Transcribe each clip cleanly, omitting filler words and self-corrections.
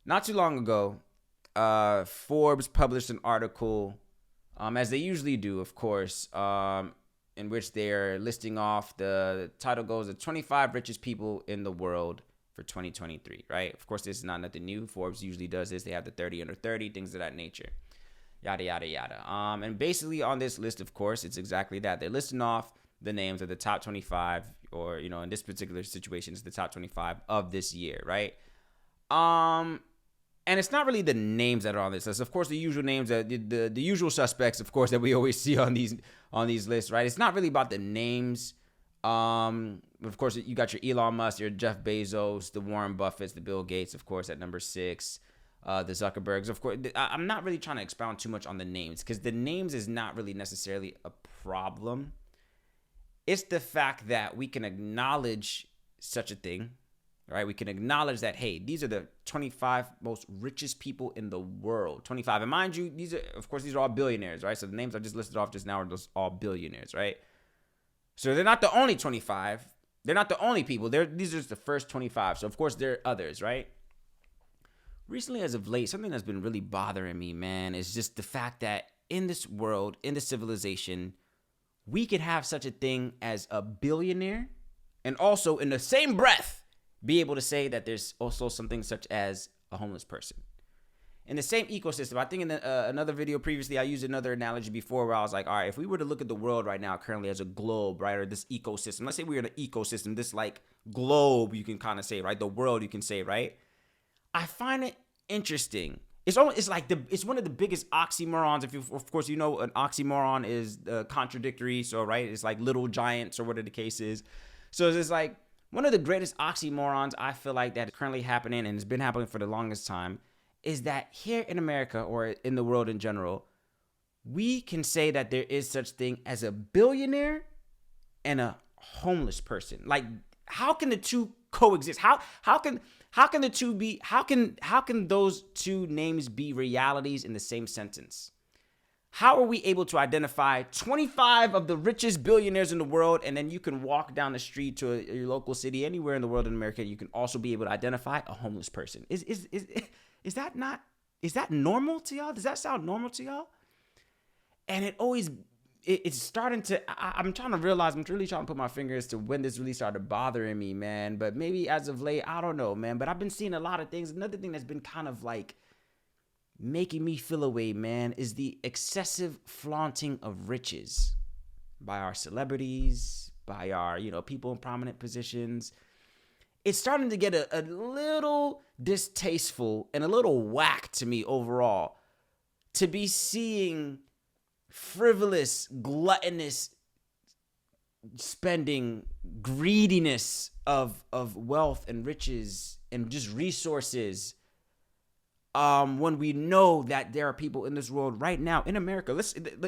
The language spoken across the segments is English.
not too long ago, Forbes published an article, as they usually do, of course, in which they're listing off the title goes the 25 richest people in the world for 2023, right? Of course, this is not nothing new. Forbes usually does this. They have the 30 under 30, things of that nature, yada, yada, yada. And basically on this list, of course, it's exactly that. They're listing off the names of the top 25, or, in this particular situation, it's the top 25 of this year, right? And it's not really the names that are on this list. Of course, the usual names, the usual suspects, of course, that we always see on these lists, right? It's not really about the names. Of course, you got your Elon Musk, your Jeff Bezos, the Warren Buffetts, the Bill Gates, of course, at number 6, the Zuckerbergs. Of course, I'm not really trying to expound too much on the names because the names is not really necessarily a problem. It's the fact that we can acknowledge such a thing. Right, we can acknowledge that, hey, these are the 25 most richest people in the world. 25, and mind you, these are all billionaires, right? So the names I just listed off just now are just all billionaires, right? So they're not the only 25. They're not the only people. These are just the first 25. So of course there are others, right? Recently, as of late, something that's been really bothering me, man, is just the fact that in this world, in this civilization, we could have such a thing as a billionaire, and also in the same breath be able to say that there's also something such as a homeless person. In the same ecosystem, I think in another video previously, I used another analogy before where I was like, all right, if we were to look at the world right now currently as a globe, right, or this ecosystem, let's say we're in an ecosystem, this like globe, you can kind of say, right, the world, you can say, right? I find it interesting. It's one of the biggest oxymorons. Of course, an oxymoron is contradictory. So, right, it's like little giants or whatever the case is. So it's like, one of the greatest oxymorons I feel like that is currently happening and has been happening for the longest time is that here in America or in the world in general, we can say that there is such thing as a billionaire and a homeless person. Like, how can the two coexist? How can those two names be realities in the same sentence? How are we able to identify 25 of the richest billionaires in the world, and then you can walk down the street to your local city anywhere in the world in America, you can also be able to identify a homeless person? Is that normal to y'all? Does that sound normal to y'all? And it's starting to, I'm trying to realize, I'm really trying to put my fingers to when this really started bothering me, man. But maybe as of late, I don't know, man. But I've been seeing a lot of things. Another thing that's been kind of like making me feel away, man, is the excessive flaunting of riches by our celebrities, by our, people in prominent positions. It's starting to get a little distasteful and a little whack to me overall to be seeing frivolous, gluttonous spending, greediness of wealth and riches and just resources. When we know that there are people in this world right now, in America,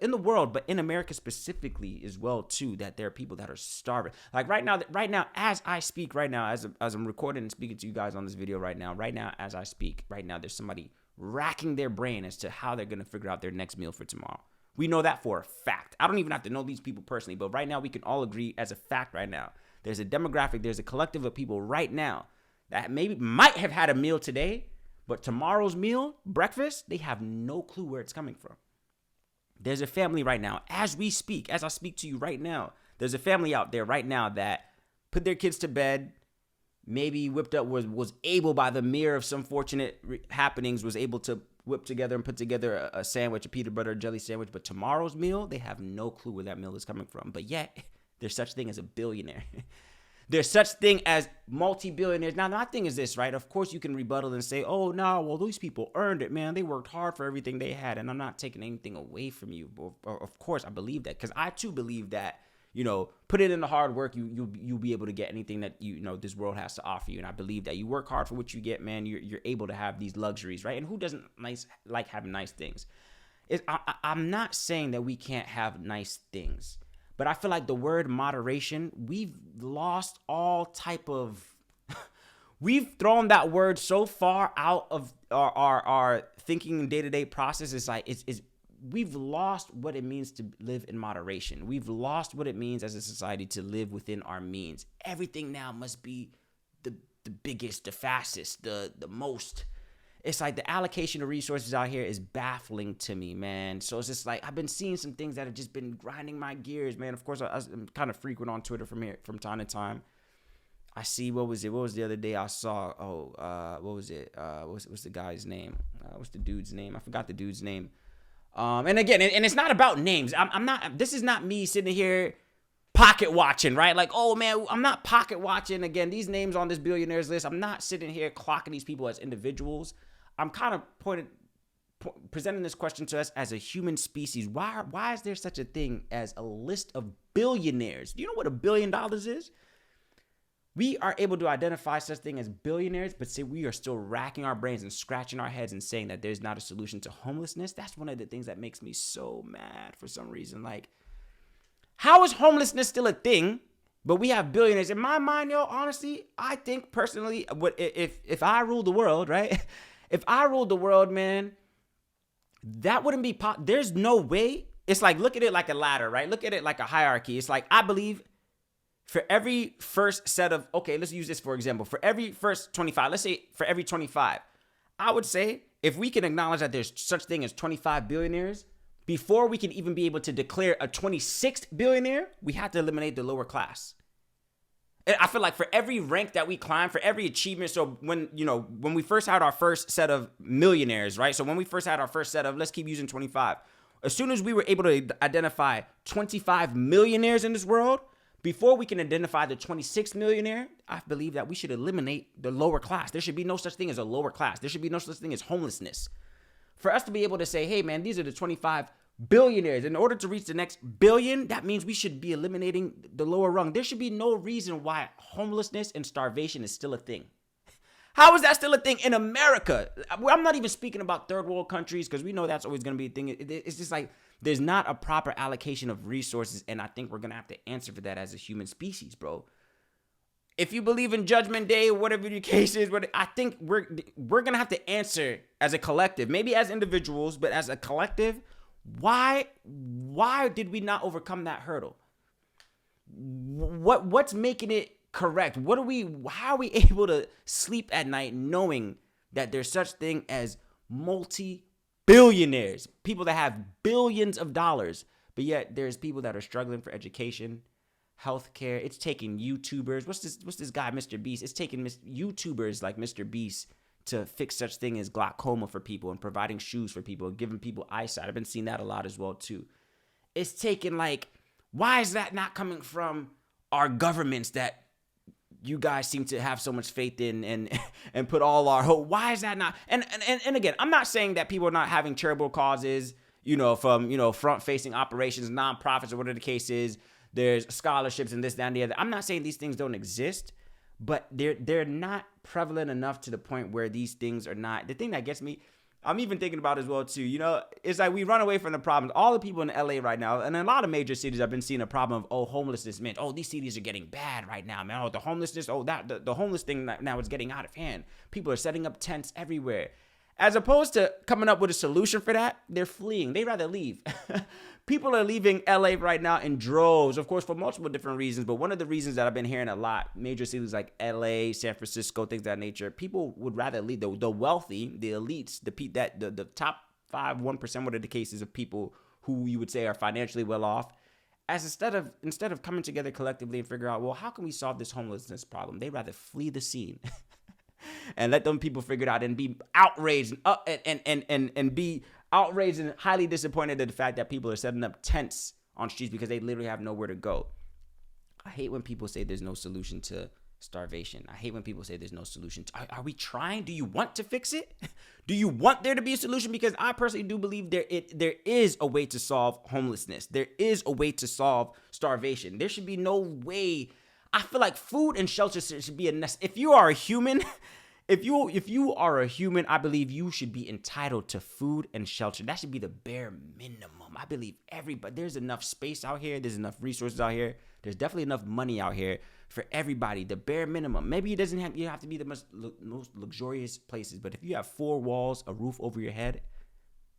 in the world, but in America specifically as well too, that there are people that are starving. Like right now, as I speak right now, as I'm recording and speaking to you guys on this video right now, as I speak right now, there's somebody racking their brain as to how they're going to figure out their next meal for tomorrow. We know that for a fact. I don't even have to know these people personally, but right now we can all agree as a fact right now. There's a demographic, there's a collective of people right now that might have had a meal today, but tomorrow's meal, breakfast, they have no clue where it's coming from. There's a family right now, as I speak to you right now, there's a family out there right now that put their kids to bed, maybe whipped up, was able by the mere of some fortunate happenings, was able to whip together and put together a sandwich, a peanut butter jelly sandwich. But tomorrow's meal, they have no clue where that meal is coming from. But yet, there's such thing as a billionaire. There's such thing as multi-billionaires. Now, my thing is this, right? Of course, you can rebuttal and say, oh, no, well, these people earned it, man. They worked hard for everything they had, and I'm not taking anything away from you. Of course, I believe that, because I, too, believe that, put it in the hard work, you'll be able to get anything that, this world has to offer you. And I believe that you work hard for what you get, man. You're able to have these luxuries, right? And who doesn't like having nice things? I'm not saying that we can't have nice things. But I feel like the word moderation, we've lost all type of, we've thrown that word so far out of our thinking day-to-day process. It's like, we've lost what it means to live in moderation. We've lost what it means as a society to live within our means. Everything now must be the biggest, the fastest, the most it's like the allocation of resources out here is baffling to me, man. So it's just like I've been seeing some things that have just been grinding my gears, man. Of course, I'm kind of frequent on Twitter from time to time. I see what was the other day I saw? What was it? What's the guy's name? What's the dude's name? I forgot the dude's name. And again, and it's not about names. I'm not. This is not me sitting here pocket watching, right? Like, oh man, I'm not pocket watching. Again, these names on this billionaires list, I'm not sitting here clocking these people as individuals. I'm kind of presenting this question to us as a human species. Why is there such a thing as a list of billionaires? Do you know what $1 billion is? We are able to identify such thing as billionaires, but say we are still racking our brains and scratching our heads and saying that there's not a solution to homelessness. That's one of the things that makes me so mad for some reason. Like, how is homelessness still a thing, but we have billionaires? In my mind, yo, honestly, I think personally, if I ruled the world, right? If I ruled the world, man, that wouldn't be there's no way. It's like, look at it like a ladder, right? Look at it like a hierarchy. It's like, I believe for every first set of, okay, let's use this for example. For every first 25, let's say for every 25, I would say if we can acknowledge that there's such thing as 25 billionaires, before we can even be able to declare a 26th billionaire, we have to eliminate the lower class. And I feel like for every rank that we climb, for every achievement, so when we first had our first set of millionaires, right? So when we first had our first set of, let's keep using 25. As soon as we were able to identify 25 millionaires in this world, before we can identify the 26th millionaire, I believe that we should eliminate the lower class. There should be no such thing as a lower class. There should be no such thing as homelessness. For us to be able to say, hey, man, these are the 25 billionaires. In order to reach the next billion, that means we should be eliminating the lower rung. There should be no reason why homelessness and starvation is still a thing. How is that still a thing in America? I'm not even speaking about third world countries because we know that's always going to be a thing. It's just like there's not a proper allocation of resources, and I think we're going to have to answer for that as a human species, bro. If you believe in Judgment Day, whatever the case is, I think we're going to have to answer as a collective, maybe as individuals, but as a collective, why did we not overcome that hurdle? What's making it correct? How are we able to sleep at night knowing that there's such thing as multi-billionaires, people that have billions of dollars, but yet there's people that are struggling for education, healthcare? It's taking YouTubers. What's this guy, Mr. Beast? It's taking YouTubers like Mr. Beast to fix such thing as glaucoma for people and providing shoes for people and giving people eyesight. I've been seeing that a lot as well too. It's taken why is that not coming from our governments that you guys seem to have so much faith in and put all our hope? Why is that not? And again, I'm not saying that people are not having charitable causes, from front-facing operations, nonprofits, or whatever the case is. There's scholarships and this, that, and the other. I'm not saying these things don't exist, but they're not prevalent enough to the point where these things are not. The thing that gets me, I'm even thinking about as well too, it's like we run away from the problems. All the people in LA right now, and in a lot of major cities, I've been seeing a problem of, homelessness, man. These cities are getting bad right now, man. The homelessness, the homeless thing now is getting out of hand. People are setting up tents everywhere. As opposed to coming up with a solution for that, they're fleeing. They'd rather leave. People are leaving LA right now in droves, of course, for multiple different reasons. But one of the reasons that I've been hearing a lot, major cities like LA, San Francisco, things of that nature, people would rather leave. The wealthy, the elites, the top 1%, whatever the cases of people who you would say are financially well off, instead of coming together collectively and figure out, well, how can we solve this homelessness problem? They'd rather flee the scene. And let them people figure it out and be outraged and be outraged and highly disappointed at the fact that people are setting up tents on streets because they literally have nowhere to go. I hate when people say there's no solution to starvation. I hate when people say there's no solution. Are we trying? Do you want to fix it? Do you want there to be a solution? Because I personally do believe there is a way to solve homelessness. There is a way to solve starvation. There should be no way. I feel like food and shelter should be if you are a human, if you are a human, I believe you should be entitled to food and shelter. That should be the bare minimum. I believe there's enough space out here. There's enough resources out here. There's definitely enough money out here for everybody. The bare minimum. Maybe you have to be the most luxurious places, but if you have 4 walls, a roof over your head,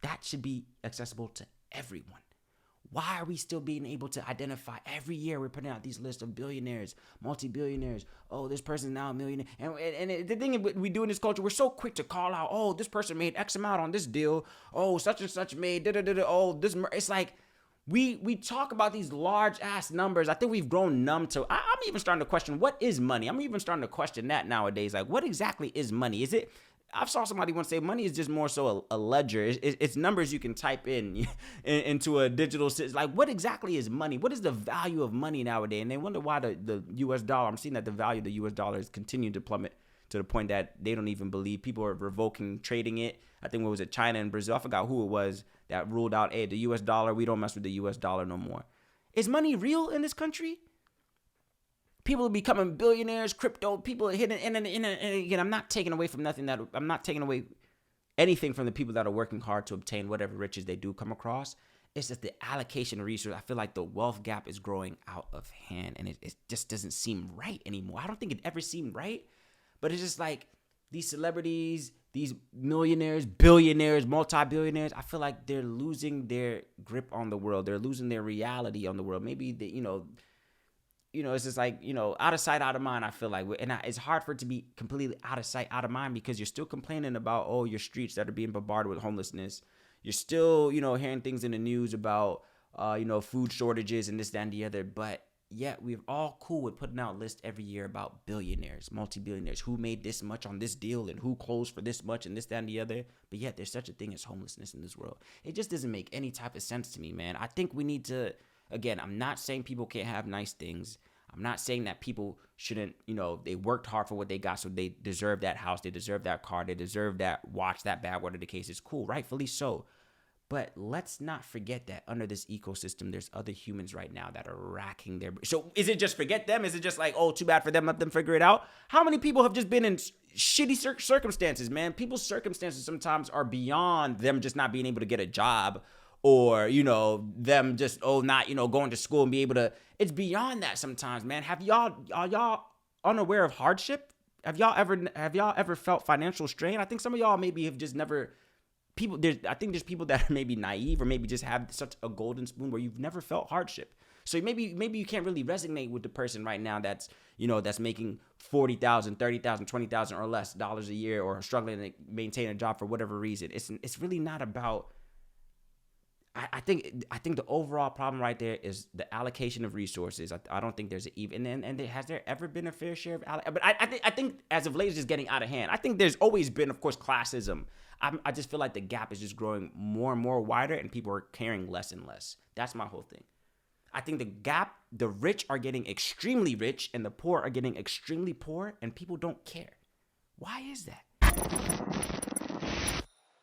that should be accessible to everyone. Why are we still being able to identify every year? We're putting out these lists of billionaires, multi-billionaires. Oh, this person's now a millionaire. And the thing we do in this culture, we're so quick to call out, oh, this person made X amount on this deal. Oh, such and such made da-da-da-da. Oh, this. It's like we talk about these large ass numbers. I think we've grown numb to. I'm even starting to question, what is money? I'm even starting to question that nowadays. Like, what exactly is money? Is it? I saw somebody once say money is just more so a ledger. It's numbers you can type into a digital system. Like, what exactly is money? What is the value of money nowadays? And they wonder why the U.S. dollar. I'm seeing that the value of the U.S. dollar is continuing to plummet to the point that they don't even believe. People are revoking trading it. I think, what was it, China and Brazil? I forgot who it was that ruled out, hey, the U.S. dollar, we don't mess with the U.S. dollar no more. Is money real in this country? People are becoming billionaires, crypto, people are hitting, and again, I'm not taking away from nothing I'm not taking away anything from the people that are working hard to obtain whatever riches they do come across. It's just the allocation of resources. I feel like the wealth gap is growing out of hand, and it just doesn't seem right anymore. I don't think it ever seemed right, but it's just like these celebrities, these millionaires, billionaires, multi-billionaires, I feel like they're losing their grip on the world. They're losing their reality on the world. Maybe it's just like, out of sight, out of mind, I feel like. And it's hard for it to be completely out of sight, out of mind, because you're still complaining about, your streets that are being bombarded with homelessness. You're still, hearing things in the news about, food shortages and this, that, and the other. But yet we're all cool with putting out lists every year about billionaires, multi-billionaires, who made this much on this deal and who closed for this much and this, that, and the other. But yet there's such a thing as homelessness in this world. It just doesn't make any type of sense to me, man. I think we need to... Again, I'm not saying people can't have nice things. I'm not saying that people shouldn't, they worked hard for what they got, so they deserve that house, they deserve that car, they deserve that watch, that bag, whatever the case is. Cool, rightfully so. But let's not forget that under this ecosystem, there's other humans right now that are racking their... So is it just forget them? Is it just like, oh, too bad for them, let them figure it out? How many people have just been in shitty circumstances, man? People's circumstances sometimes are beyond them just not being able to get a job, or, them just, not, going to school and be able to, it's beyond that sometimes, man. Are y'all unaware of hardship? Have y'all ever felt financial strain? I think some of y'all maybe have just never, I think there's people that are maybe naive or maybe just have such a golden spoon where you've never felt hardship. So maybe you can't really resonate with the person right now that's, that's making $40,000, $30,000, $20,000 or less dollars a year, or struggling to maintain a job for whatever reason. It's really not about... I think the overall problem right there is the allocation of resources. I don't think there's an even, and has there ever been a fair share of but I think as of late it's just getting out of hand. I think there's always been, of course, classism. I just feel like the gap is just growing more and more wider, and people are caring less and less. That's my whole thing. I think the rich are getting extremely rich and the poor are getting extremely poor, and people don't care. Why is that?